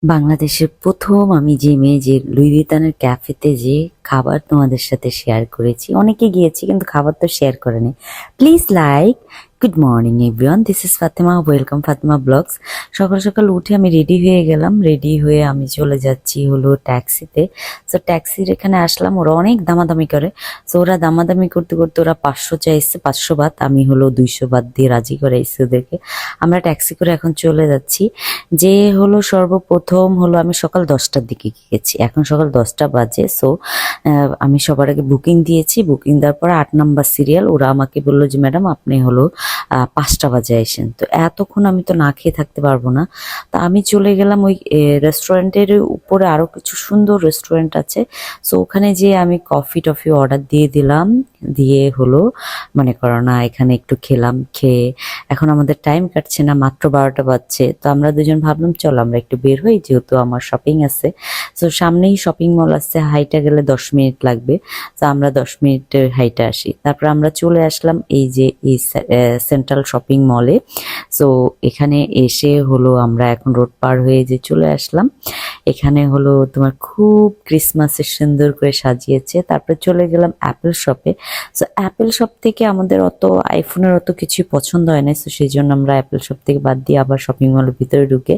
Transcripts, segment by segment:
বাংলাদেশের প্রথম আমি যে মেয়ে যে লুই ভিতনের ক্যাফেতে যে খাবার তোমাদের সাথে শেয়ার করেছি। অনেকে গিয়েছি কিন্তু খাবার তো শেয়ার করেনি। Please like. Good morning everyone, this is Fatema, welcome Fatema blogs. সকাল সকাল উঠে আমি রেডি হয়ে গেলাম। রেডি হয়ে আমি চলে যাচ্ছি হলো ট্যাক্সিতে। সো ট্যাক্সির এখানে আসলাম, ওরা অনেক দামাদামি করে। সো ওরা দামাদামি করতে করতে ওরা 500 চাইছে, 500 বাত। আমি হলো 200 বাত দিয়ে রাজি করাইছি ওদেরকে। আমরা ট্যাক্সি করে এখন চলে যাচ্ছি। যে হলো সর্বপ্রথম হলো আমি সকাল 10টার দিকে গিয়েছি, এখন সকাল 10টা বাজে। সো আমি সবার আগে বুকিং দিয়েছি। বুকিং দেওয়ার পর 8 নাম্বার সিরিয়াল। ওরা আমাকে বললো যে ম্যাডাম আপনি হলো 5টা বাজে আসেন। তো এতক্ষণ আমি তো না খেয়ে থাকতে পারবো না। তা আমি চলে গেলাম ওই রেস্টুরেন্টের উপরে, আরো কিছু সুন্দর রেস্টুরেন্ট আছে। সো ওখানে যেয়ে আমি কফি টফি অর্ডার দিয়ে দিলাম। দিয়ে হলো মনে করো না এখানে একটু খেলাম। খেয়ে এখন আমাদের টাইম কাটছে না, মাত্র 12টা বাজছে। তো আমরা দুজন ভাবলাম চলো আমরা একটু বের হই, যেহেতু আমার শপিং আছে। তো সামনেই শপিং মল আছে, হাইটা গেলে 10 মিনিট লাগবে। তো আমরা 10 মিনিটের হাইটা আসি। তারপর আমরা চলে আসলাম এই যে এই সেন্ট্রাল শপিং মলে। সো এখানে এসে হলো আমরা এখন রোড পার হয়ে যে চলে আসলাম। এখানে হলো তোমার খুব ক্রিসমাসের সুন্দর করে সাজিয়েছে। তারপরে চলে গেলাম অ্যাপেল শপে। সো অ্যাপেল শপ থেকে আমাদের অত আইফোনের অত কিছুই পছন্দ হয় না। সো সেই জন্য আমরা অ্যাপেল শপ থেকে বাদ দিয়ে আবার শপিং মলের ভিতরে ঢুকে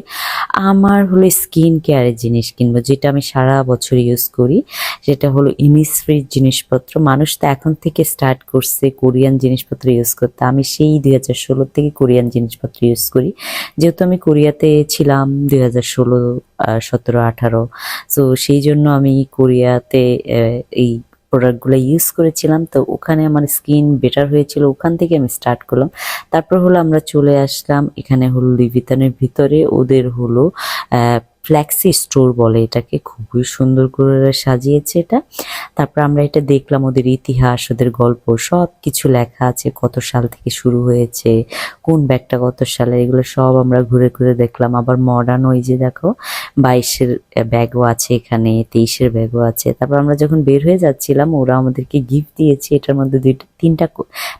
আমার হলো স্কিন কেয়ারের জিনিস কিনবো, যেটা আমি সারা বছর ইউজ করি। সেটা হলো ইনিসফ্রি জিনিসপত্র। মানুষ তো এখন থেকে স্টার্ট করছে কোরিয়ান জিনিসপত্র ইউজ করতে। আমি সেই 2016 থেকে কোরিয়ান জিনিসপত্র ইউজ করি, যেহেতু আমি কোরিয়াতে ছিলাম 2016, 17, 18। সো সেই জন্য আমি কোরিয়াতে এই প্রোডাক্টগুলো ইউজ করেছিলাম। তো ওখানে আমার স্কিন বেটার হয়েছিল, ওখান থেকে আমি স্টার্ট করলাম। তারপর হলো আমরা চলে আসলাম এখানে হলো লুই ভিতনের ভিতরে। ওদের হলো ফ্ল্যাক্সি স্টোর বলে এটাকে, খুবই সুন্দর করে সাজিয়েছে এটা। তারপর আমরা এটা দেখলাম, ওদের ইতিহাস, ওদের গল্প সব কিছু লেখা আছে, কত সাল থেকে শুরু হয়েছে, কোন ব্যাগটা কত সালে, এগুলো সব আমরা ঘুরে ঘুরে দেখলাম। আবার মডার্ন ওই যে দেখো 22-এর ব্যাগও আছে এখানে, 23-এর ব্যাগও আছে। তারপর আমরা যখন বের হয়ে যাচ্ছিলাম ওরা আমাদেরকে গিফট দিয়েছে, এটার মধ্যে 3টা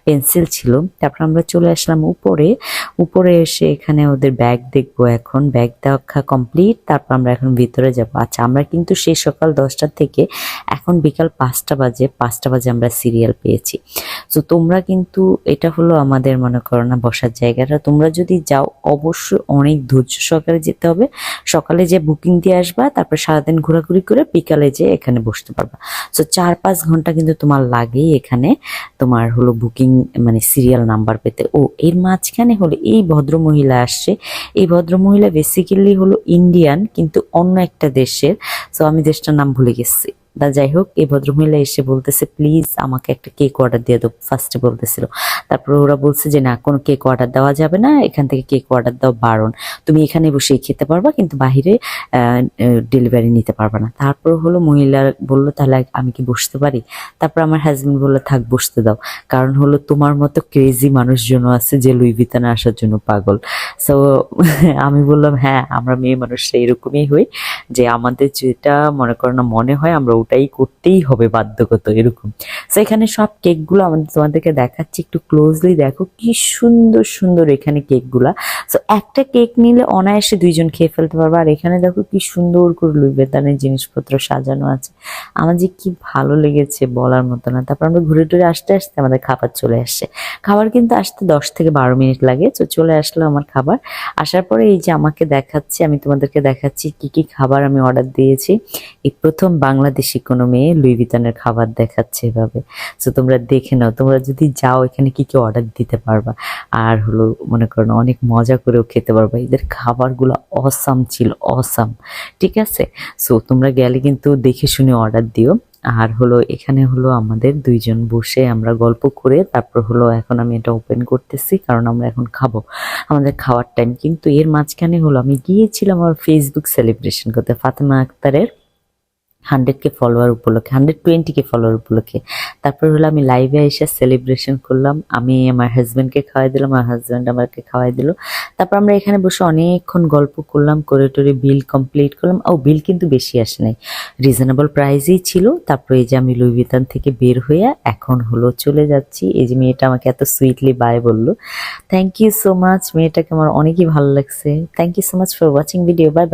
পেন্সিল ছিল। তারপর আমরা চলে আসলাম উপরে। উপরে এসে এখানে ওদের ব্যাগ দেখবো, এখন ব্যাগ দেখা কমপ্লিট। তারপর আমরা এখন ভিতরে যাবো। আচ্ছা, আমরা কিন্তু সেই সকাল 10টা থেকে এখন বিকাল 5টা বাজে, 5টা বাজে আমরা সিরিয়াল পেয়েছি। তো তোমরা কিন্তু এটা হলো আমাদের মনে করো না বসার জায়গাটা, তোমরা যদি যাও অবশ্যই অনেক ধৈর্য সহকারে যেতে হবে। সকালে যে বুকিং দিয়ে আসবা, তারপর সারাদিন ঘোরাঘুরি করে বিকালে যে এখানে বসতে পারবা। সো 4-5 ঘন্টা কিন্তু তোমার লাগেই এখানে তোমার হলো বুকিং মানে সিরিয়াল নাম্বার পেতে। ও এর মাঝখানে হলো এই ভদ্র মহিলা আসছে। এই ভদ্র মহিলা বেসিক্যালি হলো ইন্ডিয়ান, কিন্তু অন্য একটা দেশের। সো আমি দেশটার নাম ভুলে গেছি। বা যাই হোক, এই ভদ্রমহিলা এসে বলতেছে প্লিজ আমাকে একটা কেক অর্ডার দিয়ে দাও, ফার্স্টে বলতেছিল। তারপর ওরা বলছে যে না, কোনো কেক অর্ডার দেওয়া যাবে না, এখান থেকে কেক অর্ডার দেওয়া বারণ। তুমি এখানে বসেই খেতে পারবা, কিন্তু বাহিরে ডেলিভারি নিতে পারবা না। তারপর হলো মহিলা বললো তাহলে আমি কি বসতে পারি? তারপর আমার হাজবেন্ড বললো থাক, বসতে দাও। কারণ হলো তোমার মতো ক্রেজি মানুষজন আছে যে লুই ভিতনে আসার জন্য পাগল। সো আমি বললাম হ্যাঁ, আমরা মেয়ে মানুষরা এরকমই হই, যে আমাদের যেটা মনে করো না মনে হয় আমরা ওটাই করতেই হবে বাধ্যগত, এরকম। তো এখানে সব কেকগুলো আমাদের তোমাদেরকে দেখাচ্ছি, একটু ক্লোজলি দেখো কি সুন্দর সুন্দর এখানে কেকগুলা। তো একটা কেক নিলে অনায়াসে 2জন খেয়ে ফেলতে পারবে। আর এখানে দেখো কি সুন্দর করে লুই ভিতনের জিনিসপত্র সাজানো আছে। আমার যে কি ভালো লেগেছে বলার মতো না। তারপর আমরা ঘুরে টুরে আসতে আসতে আমাদের খাবার চলে আসছে। খাবার কিন্তু আসতে 10 থেকে 12 মিনিট লাগে। তো চলে আসলো আমার খাবার। আসার পরে এই যে আমাকে দেখাচ্ছি, আমি তোমাদেরকে দেখাচ্ছি কি কি খাবার আমি অর্ডার দিয়েছি। এই প্রথম বাংলাদেশি কোনো মেয়ে লুই ভিতনের খাবার দেখাচ্ছে এভাবে। তো তোমরা দেখে নাও, তোমরা যদি যাও এখানে কি কি অর্ডার দিতে পারবা। আর হলো মনে করো না অনেক মজা করেও খেতে পারবা। এদের খাবারগুলো অসাম ছিল, অসাম। ঠিক আছে, সো তোমরা গেলে কিন্তু দেখে শুনে অর্ডার দিও। আর হলো এখানে হলো আমাদের 2জন বসে আমরা গল্প করে তারপর হলো এখন আমি এটা ওপেন করতেছি, কারণ আমরা এখন খাবো, আমাদের খাওয়ার টাইম। কিন্তু এর মাঝখানে হলো আমি গিয়েছিলাম আমার ফেসবুক সেলিব্রেশন করতে, ফাতেমা আক্তারের 100K ফলোয়ার উপলক্ষে, 120K ফলোয়ার উপলক্ষে। তারপর হলো আমি লাইভে এসে সেলিব্রেশন করলাম। আমি আমার হাজব্যান্ডকে খাওয়াই দিলাম, আমার হাজব্যান্ড আমাকে খাওয়াই দিল। তারপর আমরা এখানে বসে অনেকক্ষণ গল্প করলাম, করে টোরে বিল কমপ্লিট করলাম। ও বিল কিন্তু বেশি আসে নাই, রিজনেবল প্রাইসেই ছিল। তারপর এই যে আমি লুই ভিতন থেকে বের হয়ে এখন হলো চলে যাচ্ছি। এই যে মেয়েটা আমাকে এত সুইটলি বাই বললো, থ্যাংক ইউ সো মাচ। মেয়েটাকে আমার অনেকই ভালো লাগছে। Thank you so much for watching video, bye by.